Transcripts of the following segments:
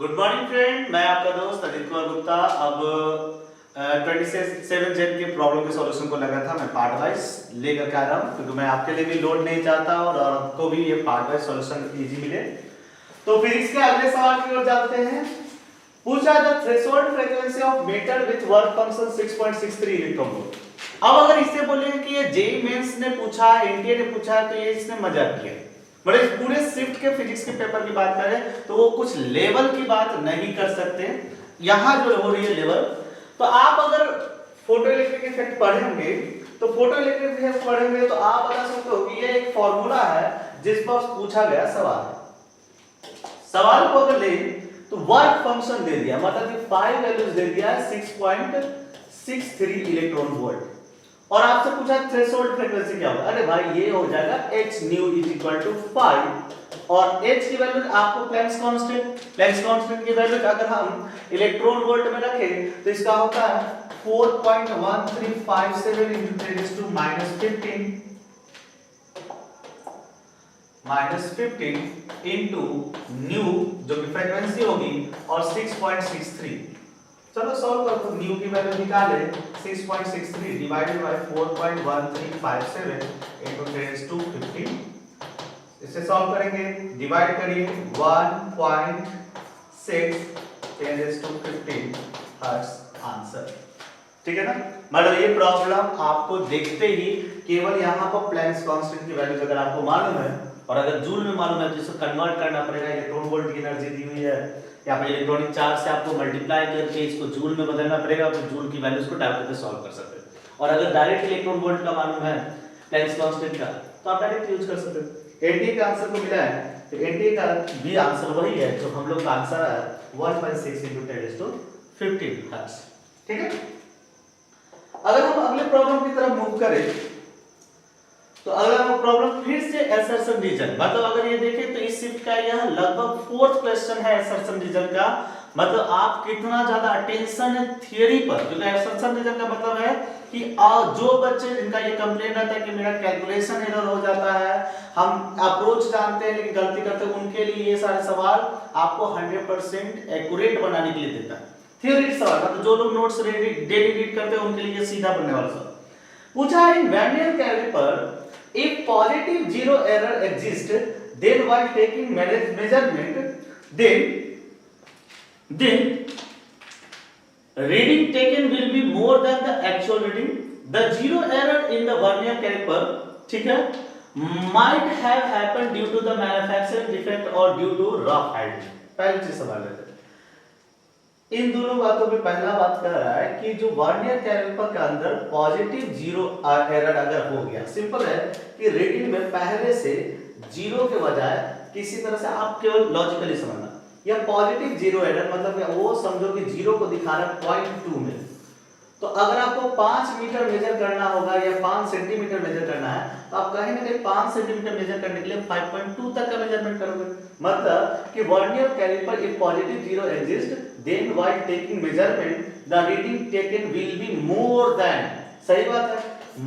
Good morning friend, मैं आपका दोस्त अदित कुमार गुप्ता। अब 27 जेन के प्रॉब्लम के सॉल्यूशन को लगा था मैं पार्ट वाइज लेकर के आ रहा हूँ, क्योंकि मैं आपके लिए भी लोड नहीं चाहता और आपको भी ये पार्ट वाइज सॉल्यूशन इजी मिले। तो फिजिक्स के अगले सवाल की ओर जाते हैं। पूछा the threshold frequency of metal with work function 6.63 electron volt. अब अगर इससे बोले कि ये जेईई मेंस ने पूछा, एनटीए ने पूछा, तो ये इसने मजाक किया। बड़े पूरे शिफ्ट के फिजिक्स के पेपर की बात करें तो वो कुछ लेवल की बात नहीं कर सकते। यहां जो हो रही है लेवल, तो आप अगर फोटो इलेक्ट्रिक इफेक्ट पढ़ेंगे तो फोटो इलेक्ट्रिक इफेक्ट पढ़ेंगे तो आप बता सकते हो कि ये एक फॉर्मूला है जिस पर पूछा गया सवाल को अगर ले तो वर्क फंक्शन दे दिया, मतलब कि 5 वैल्यूज दे दिया है 6.63 इलेक्ट्रॉन वोल्ट, और आपसे पूछा थ्रेशोल्ड फ्रीक्वेंसी क्या होगा। अरे भाई ये हो जाएगा h new is equal to 5 और h की वैल्यू आपको प्लैंक्स कांस्टेंट की वैल्यू अगर हम इलेक्ट्रॉन वोल्ट में रखें तो इसका होता है 4.1357 into 10 to -15 into न्यू जो कि फ्रीक्वेंसी होगी और 6.63। चलो सॉल्व कर दो। न्यू की वैल्यू निकाले 6.63 डिवाइडेड बाय 4.1357 into 10 to 15। इसे सॉल्व करेंगे, डिवाइड करिए 1.6 10 to 15 हर्ट्ज आंसर। ठीक है ना। मतलब ये प्रॉब्लम आपको देखते ही केवल यहाँ पर प्लैंक्स कांस्टेंट की वैल्यू अगर आपको मालूम है और अगर जूल में मालूम है तो इसको कन्वर्ट करना पड़ेगा। इलेक्ट्रॉन वोल्ट की एनर्जी दी हुई है, या फिर इलेक्ट्रॉनिक चार्ज से आपको मल्टीप्लाई करके इसको जूल में बदलना पड़ेगा, तो जूल की वैल्यूज को डायरेक्ट करके सॉल्व कर सकते हैं। और अगर डायरेक्ट इलेक्ट्रॉन वोल्ट का मालूम है, प्लैंक्स कांस्टेंट का, तो आप डायरेक्ट यूज कर सकते हो। एनटी का आंसर को मिला है तो एनटी का भी आंसर वही है जो हम लोग का आंसर है 1.6 into 10 to 15 हर्ट्ज। ठीक है। अगर हम अगले प्रॉब्लम की तरफ मूव करें तो अगला प्रॉब्लम फिर से असर्शन रीजन, मतलब अगर ये देखें तो इस शिफ्ट का यह लगभग 4th क्वेश्चन है असर्शन रीजन का। मतलब आप कितना ज्यादा अटेंशन है थियरी पर, क्योंकि असर्शन रीजन का मतलब है कि जो बच्चे जिनका ये कंप्लेन रहता है कि मेरा कैलकुलेशन एरर हो जाता है, हम अप्रोच जानते हैं लेकिन गलती करते हैं, उनके लिए ये सारे सवाल आपको 100% एक्यूरेट बनाने के लिए देता है। थियरी सवाल मतलब जो लोग नोट्स डेली रीड करते हैं उनके लिए ये सीधा बनने वाला सवाल पूछा है। In vernier caliper if positive zero error exists, then while taking measurement, then reading taken will be more than the actual reading. The zero error in the vernier caliper, ठीक है, might have happened due to the manufacturing defect or due to rough handling। पहली चीज सवाल है, इन दोनों बातों में पहला बात कर रहा है कि जो वर्नियर कैलिपर के अंदर पॉजिटिव जीरो एरर अगर हो गया, सिंपल है कि रीडिंग में पहले से जीरो के बजाय किसी तरह से आप केवल लॉजिकली समझना, या पॉजिटिव जीरो एरर मतलब वो समझो कि जीरो को दिखा रहा है 0.2 में, तो अगर आपको 5 मीटर मेजर करना होगा या 5 सेंटीमीटर मेजर करना है तो आप कहीं ना कहीं 5 सेंटीमीटर मेजर करने के लिए 5.2 तक का मेजरमेंट करोगे। मतलब कि vernier caliper if positive zero exist then while taking measurement the reading taken will be more than, सही बात है,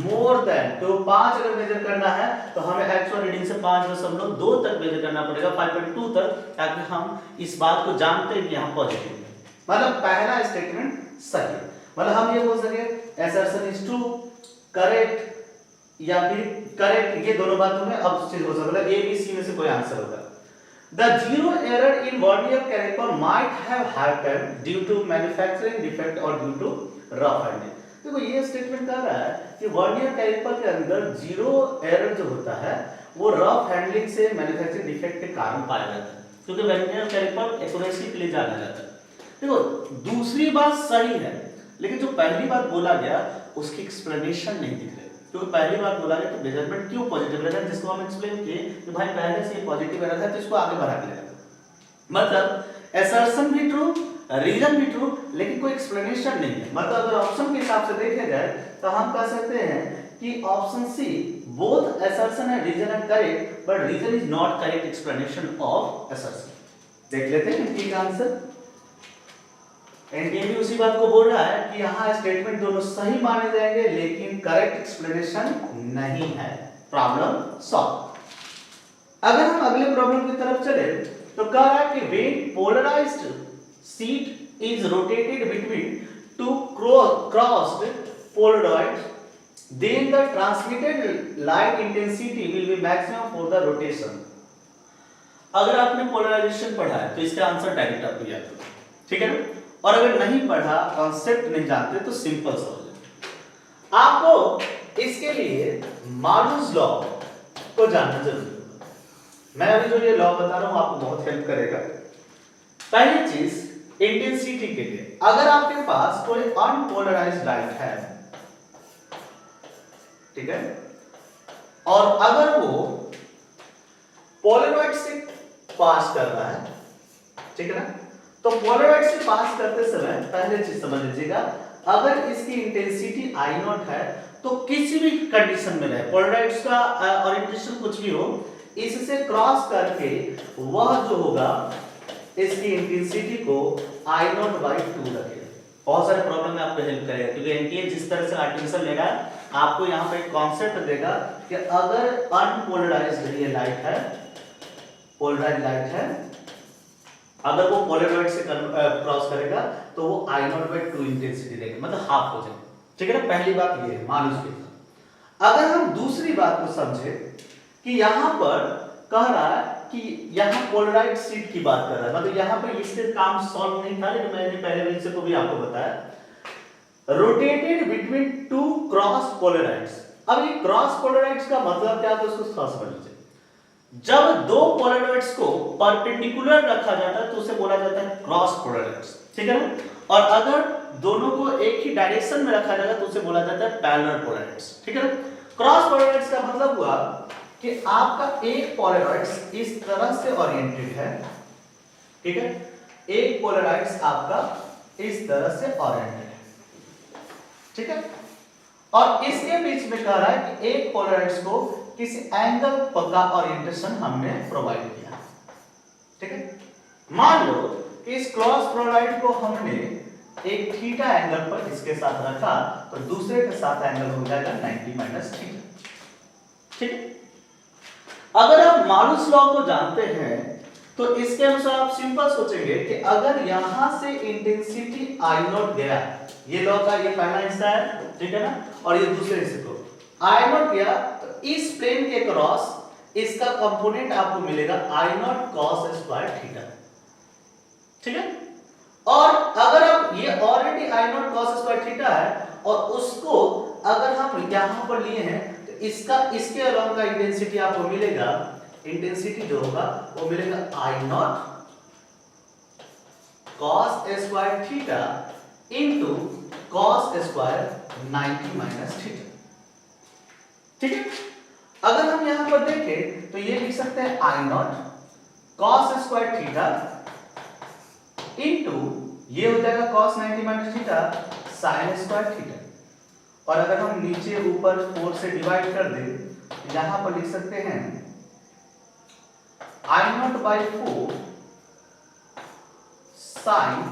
मोर देन। तो 5 अगर मेजर करना है तो हमें एक्चुअल रीडिंग से 5.2 तक मेजर करना पड़ेगा, 5.2 तक, ताकि हम इस बात को जानते हैं कि यहां पॉजिटिव है। मतलब पहला स्टेटमेंट सही है। मतलब हम ये बोल सके assertion is true, करेक्ट या फिर करेक्ट, ये दोनों बातों में अब चीज हो सकता है, ए बी सी में से कोई आंसर होगा। The zero error in vernier caliper might have happened due to manufacturing defect or due to rough handling। देखो ये स्टेटमेंट कह रहा है कि वर्नियर कैलिपर के अंदर जीरो एरर जो होता है वो रफ हैंडलिंग से मैन्युफैक्चरिंग डिफेक्ट के कारण पाया जाता है, क्योंकि वर्नियर कैलिपर एक्यूरेसी के लिए जाना जाता है। देखो दूसरी बात सही है, लेकिन जो पहली बात बोला गया उसकी एक्सप्लेनेशन नहीं दिख रही, क्योंकि पहली बात बोला गया कि मेजरमेंट क्यों पॉजिटिव रहता है, जिसको हम एक्सप्लेन किए कि भाई पहले से ये पॉजिटिव एरर है तो इसको आगे बढ़ा के लेना। मतलब असर्शन भी ट्रू, रीजन भी ट्रू, लेकिन कोई एक्सप्लेनेशन नहीं है। मतलब अगर ऑप्शन के हिसाब से देखे जाए तो हम कह सकते हैं कि option C both assertion and reason are correct but reason is not correct explanation of assertion. देख लेते हैं ठीक आंसर। एनटीए भी उसी बात को बोल रहा है कि यहाँ स्टेटमेंट दोनों सही माने जाएंगे लेकिन करेक्ट एक्सप्लेनेशन नहीं है। Problem solve. अगर हम अगले प्रॉब्लम की तरफ चले तो कह रहा है कि when polarized sheet is rotated between two crossed polaroids, then the transmitted light intensity will be maximum for the rotation. अगर आपने पोलराइजेशन पढ़ा है तो इसका आंसर डायरेक्ट आपको याद होगा, ठीक है ना? और अगर नहीं पढ़ा, कॉन्सेप्ट नहीं जानते तो सिंपल समझ। आपको इसके लिए मार्लूस लॉ को जानना जरूरी है। मैं अभी जो ये लॉ बता रहा हूं आपको बहुत हेल्प करेगा। पहली चीज इंटेंसिटी के लिए, अगर आपके पास कोई अनपोलराइज्ड लाइट है, ठीक है, और अगर वो पोलराइड से पास कर रहा है, ठीक है ना, तो पोलराइड से पास करते समय पहले चीज समझ लीजिएगा, अगर इसकी इंटेंसिटी आई नॉट है तो किसी भी कंडीशन में रहे, पोलराइड्स का ओरिएंटेशन कुछ भी हो, इससे क्रॉस करके वह जो होगा इसकी इंटेंसिटी को आई नॉट बाई 2 रखेगा। बहुत सारे प्रॉब्लम में आपको हेल्प करेगा, क्योंकि एनटीए जिस तरह से आर्टिफिशियल ले रहा है आपको यहाँ पे एक कॉन्सेप्ट देगा कि अगर अनपोलराइज्ड ये लाइट है, पोलराइज्ड लाइट है, अगर वो पोलराइड से क्रॉस करेगा तो वो आई नॉट बाई 2 इंटेंसिटी देगा, मतलब हाफ हो जाएगा, ठीक है ना? पहली बात ये है मालूस के। अगर हम दूसरी बात को समझे कि यहां पर कह रहा है कि यहां पोलराइड शीट की बात कर रहा है, मतलब यहां पर इससे काम सॉल्व नहीं था, लेकिन मैंने पहले विषय को भी आपको बताया, रोटेटेड बिटवीन टू क्रॉस पोलराइड्स। अब ये क्रॉस पोलराइड्स का मतलब क्या था उसको थोड़ा समझ लीजिए। जब दो पोलराइड्स को परपेंडिकुलर रखा जाता है तो उसे बोला जाता है क्रॉस पोलराइड्स, ठीक है ना? और अगर दोनों को एक ही डायरेक्शन में रखा जाएगा तो उसे बोला जाता है पैरेलल पोलराइड्स, ठीक है ना? क्रॉस पोलराइड्स का मतलब हुआ कि आपका एक पोलराइड्स इस तरह से ओरिएंटेड है, ठीक है, एक पोलराइड्स आपका इस तरह से ओरिएंटेड है, ठीक है, और इसके बीच में कह रहा है कि एक पोलराइड्स को किसी एंगल का ओरिएंटेशन हमने प्रोवाइड किया, ठीक है। मान लो कि इस क्रॉस पोलराइड को हमने एक थीटा एंगल पर इसके साथ रखा तो दूसरे के साथ एंगल हो जाएगा 90 माइनस थीटा, ठीक है। अगर आप मालूस लॉ को जानते हैं तो इसके अनुसार आप सिंपल सोचेंगे कि अगर यहां से इंटेंसिटी आई नॉट गया, ये लॉ का ये पहला हिस्सा है, ठीक है ना, और ये दूसरे हिस्से को आई नॉट गया तो इस प्लेन के क्रॉस इसका कंपोनेंट आपको मिलेगा I naught cos square theta, ठीक है। और अगर आप ये already I naught cos square theta है और उसको अगर हम यहां पर लिए हैं तो इसका इसके अलोंग का इंटेंसिटी आपको मिलेगा, इंटेंसिटी जो होगा वो मिलेगा I naught cos square theta into cos square 90 minus theta, ठीक है। अगर हम यहां पर देखें तो ये लिख सकते हैं I naught cos square theta into ये हो जाएगा cos 90 minus theta sin square theta, और अगर हम नीचे ऊपर 4 से डिवाइड कर दें यहां पर लिख सकते हैं I not by 4 sin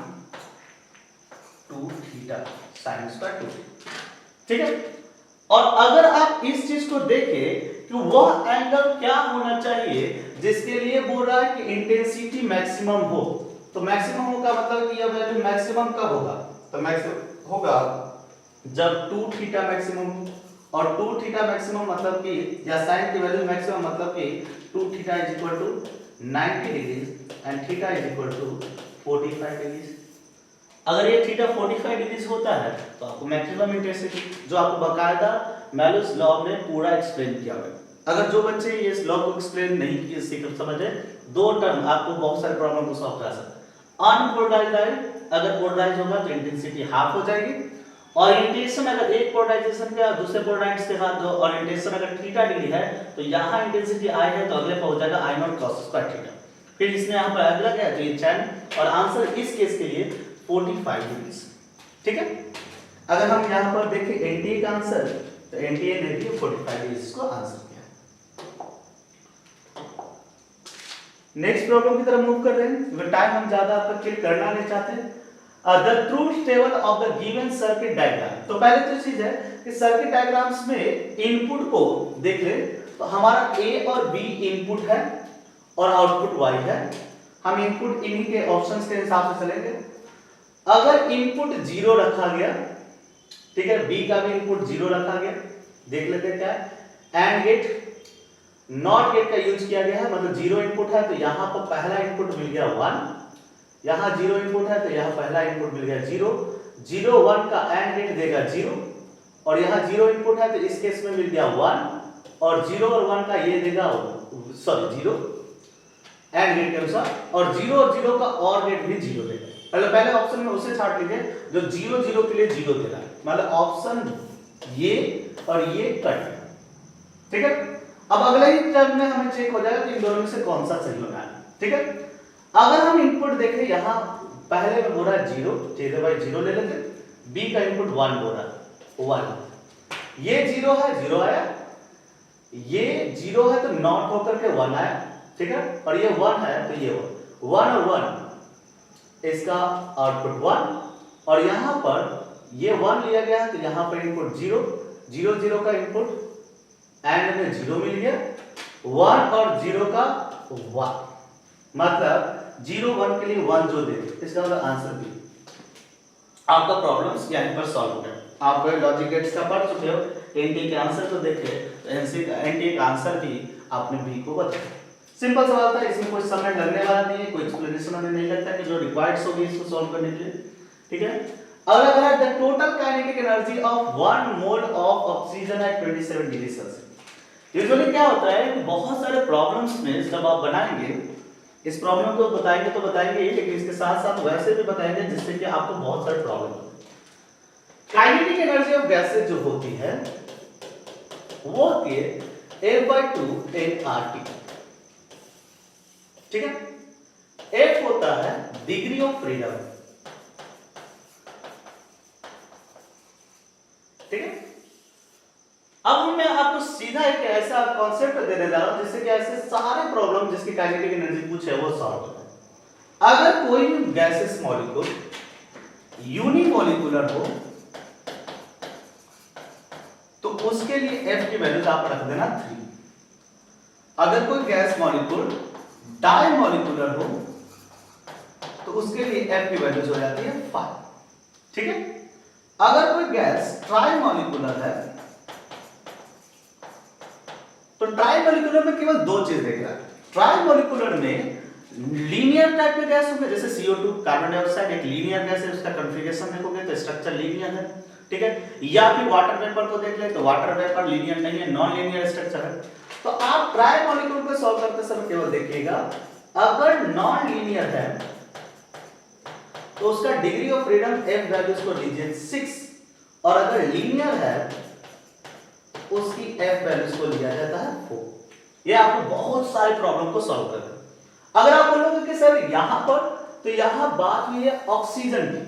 2 theta sin square 2, ठीक है। और अगर आप इस चीज को देखें कि वह एंगल क्या होना चाहिए जिसके लिए बोल रहा है कि इंटेंसिटी मैक्सिमम हो, तो मैक्सिमम का मतलब कि यह वैल्यू मैक्सिमम कब होगा, तो मैक्सिमम होगा जब 2 थीटा मैक्सिमम, और 2 थीटा मैक्सिमम मतलब कि या sin की वैल्यू मैक्सिमम मतलब कि 2 theta is equal to 90 degree and theta is equal to 45 degree. अगर ये थीटा 45 डिग्री होता है तो आपको मैक्सिमम इंटेंसिटी जो आपको बकायदा मालूस लॉ में पूरा एक्सप्लेन किया हुआ है। अगर जो बच्चे ये इस लॉ को एक्सप्लेन नहीं किए सीख समझे, 2 टर्म आपको बहुत सारे प्रॉब्लम को सॉल्व करा सकते हैं। अनपोलराइज्ड अगर पोलराइज होगा तो इंटेंसिटी हाफ हो जाएगी, ओरिएंटेशन अगर एक पोलराइजेशन के दूसरे पोलराइज के साथ जो ओरिएंटेशन अगर थीटा डिग्री है तो यहाँ इंटेंसिटी आई है तो अगले पर हो जाएगा आई नॉट कॉस स्क्वायर थीटा, फिर इसने यहाँ पर अगला क्या है तो ये चैन, और आंसर इस केस के लिए 45 डिग्री, ठीक है। अगर हम यहाँ पर देखें एनटीए का आंसर तो एनटीए ने भी 45 डिग्री को आंसर किया। नेक्स्ट प्रॉब्लम की तरफ मूव कर रहे हैं क्योंकि टाइम हम ज्यादा आपका किल करना नहीं चाहते। The truth table of the given circuit diagram, तो पहले तो चीज है कि सर्किट डायग्राम्स में इनपुट को देख ले तो हमारा ए और बी इनपुट है और आउटपुट वाई है, हम इनपुट इन्हीं के ऑप्शंस के हिसाब से चलेंगे। अगर इनपुट 0 रखा गया, ठीक है, बी का भी इनपुट 0 रखा गया, देख लेते हैं क्या है। एंड गेट, नॉट गेट का यूज किया गया है, मतलब 0 इनपुट है तो यहां पर पहला इनपुट मिल गया 1, यहां 0 इनपुट है तो यहां पहला इनपुट मिल गया 0, 0 1 का एंड गेट देगा 0, और यहां 0 इनपुट है तो इस केस में मिल गया 1, और 0 और 1 का ये देगा 0 एंड गेट के अनुसार, और 0 और 0 का और गेट भी 0 देगा। पहले ऑप्शन में उसे छाट लीजिए जो 0 0 के लिए 0 दे रहा है, मतलब ऑप्शन ये और ये कट, ठीक है। अब अगले ही टर्म में हमें चेक हो जाएगा कि इन दोनों में से कौन सा सही होना है, ठीक है। अगर हम इनपुट देखें, यहां पहले में बोल रहा है 0, चलिए भाई 0 ले लेते, बी का इनपुट 1 बोल रहा है 1, ये 0 है 0 आया, ये 0 है तो नॉट होकर के 1 आया, ठीक है, और ये 1 है तो ये 1 और 1 इसका आउटपुट 1, और यहां पर ये 1 लिया गया है तो यहां पर इनपुट 0 0 0 का इनपुट एंड में 0 मिल गया, 1 और 0 का 1, मतलब 0 1 के लिए 1 जो दे, इसका मतलब आंसर बी। आपका प्रॉब्लम्स यहीं पर सॉल्व हो गया। आप लॉजिक गेट्स का पढ़ चुके हो, एनटी के आंसर तो देखे, तो एनटी का आंसर भी आपने बी को बताया। सिंपल सवाल था, इसमें कोई समय लगने वाला नहीं है, कोई एक्सप्लेनेशन हमें नहीं लगता कि जो रिक्वायर्ड होगी इसको सॉल्व करने के लिए, ठीक है। अगला कहा the total kinetic energy of 1 mole of oxygen at 27 degree Celsius. Usually क्या होता है कि बहुत सारे प्रॉब्लम्स में जब आप बनाएंगे, इस प्रॉब्लम को बताएंगे तो बताएंगे ही, लेकिन इसके साथ साथ वैसे भी बताएंगे जिससे कि आपको बहुत सारे प्रॉब्लम हो। काइनेटिक एनर्जी ऑफ गैसेस जो होती है वो होती है F/2 nRT, ठीक है। F होता है डिग्री ऑफ फ्रीडम, ठीक है। अब मैं आपको सीधा एक ऐसा कॉन्सेप्ट देने जा रहा हूं जिससे कि ऐसे सारे प्रॉब्लम जिसकी काइनेटिक एनर्जी पूछे वो सॉल्व हो जाए। अगर कोई भी गैसेस मॉलिक्यूल यूनिमॉलिक्यूलर हो तो उसके लिए F की वैल्यू आप रख देना 3। अगर कोई गैस मॉलिक्यूल डाइमॉलिक्यूलर हो तो उसके लिए F की वैल्यू हो जाती है 5, ठीक है। अगर कोई गैस ट्राइमॉलिक्यूलर है तो ट्राइमॉलिक्यूलर में केवल दो चीज देख रहा है। ट्राइमॉलिक्यूलर में लीनियर टाइप के गैस होंगे, जैसे CO2 कार्बन डाइऑक्साइड एक लीनियर गैस है, उसका कॉन्फ़िगरेशन देखोगे तो स्ट्रक्चर लीनियर है, ठीक है। या फिर वाटर वेपर को देख ले तो वाटर वेपर लीनियर नहीं है, नॉन लीनियर स्ट्रक्चर है। तो आप ट्राइमॉलिक्यूल को सॉल्व करते समय केवल देखिएगा, अगर नॉन लीनियर है तो उसका degree of freedom F values को लीजिए 6, और अगर लीनियर है उसकी F वैल्यूज को लिया जाता है 4। ये आपको बहुत सारे प्रॉब्लम को सॉल्व करना है। अगर आप बोलोगे कि सर यहां पर, तो यहां बात हुई है ऑक्सीजन की,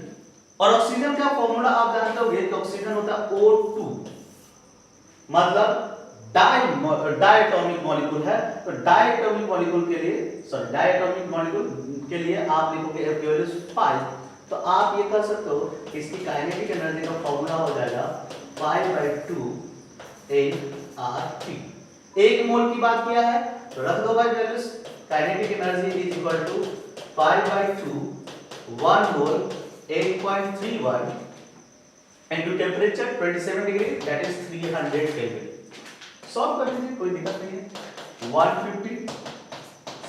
और ऑक्सीजन का फॉर्मूला आप जानते होंगे कि ऑक्सीजन होता है O2, मतलब डायटोमिक मॉलिक्यूल है। तो डायटोमिक मॉलिक्यूल के लिए आप लिखोगे F की वैल्यू 5। तो आप ये कर सकते हो कि इसकी काइनेटिक एनर्जी का फॉर्मूला हो जाएगा 5/2 nRT। 1 मोल की बात किया है तो रख दो भाई values. Kinetic energy is equal to 5/2 1 mole 8.31 into temperature 27 degree, that is 300 kelvin. Solve कर लीजिए, कोई दिक्कत नहीं है। 150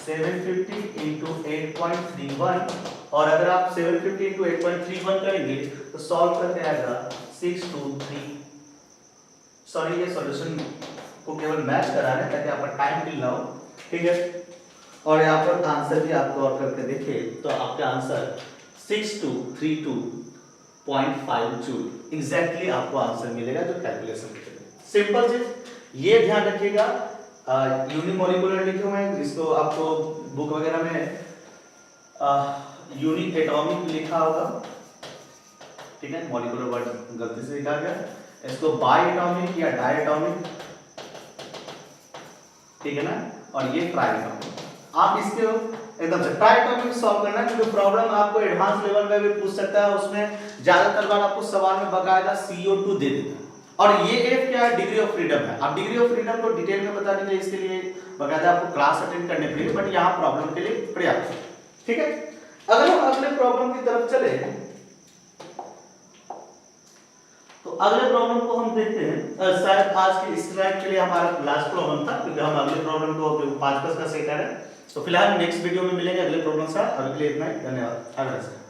750 into 8.31, और अगर आप 750 into 8.31 करेंगे तो सॉल्व करके आएगा 623। सॉरी, ये सॉल्यूशन को केवल मैच करा रहे हैं ताकि आपका टाइम मिल ना हो, ठीक है। और यहाँ पर आंसर भी आपको और करके देखिए तो आपका आंसर 6232.5 जूल एग्जैक्टली आपको आंसर मिलेगा जो कैलकुलेशन करेंगे। सिंपल चीज ये ध्यान रखिएगा, यूनिमॉलिक्यूलर लिखे हुए हैं, इसको आपको बुक वगैरह में यूनि एटॉमिक लिखा होगा, ठीक है। मॉलिक्यूलर वर्ड गलती से लिखा गया, इसको बाई एटॉमिक या डाई एटॉमिक, ठीक है ना, और ये ट्राई एटॉमिक। आप इसके एकदम से ट्राई एटॉमिक सॉल्व करना, क्योंकि प्रॉब्लम आपको एडवांस लेवल में भी पूछ सकता है। उसमें ज्यादातर बार आपको सवाल में बकायदा CO2 दे देता है, और ये F क्या है, डिग्री ऑफ फ्रीडम है। आप डिग्री ऑफ फ्रीडम को डिटेल में बता दीजिए, इसके लिए बकायदा आपको क्लास अटेंड करने पड़ेगी, बट यहाँ प्रॉब्लम के लिए पर्याप्त है, ठीक है। ठीक है, अगर हम अगले प्रॉब्लम की तरफ चले तो अगले प्रॉब्लम को हम देखते हैं। शायद आज की इस स्लाइड के लिए हमारा लास्ट प्रॉब्लम था, क्योंकि हम अगले प्रॉब्लम को 5 का सेट कर रहे हैं। तो फिलहाल नेक्स्ट वीडियो में मिलेंगे अगले प्रॉब्लम से। अभी के लिए इतना ही, धन्यवाद।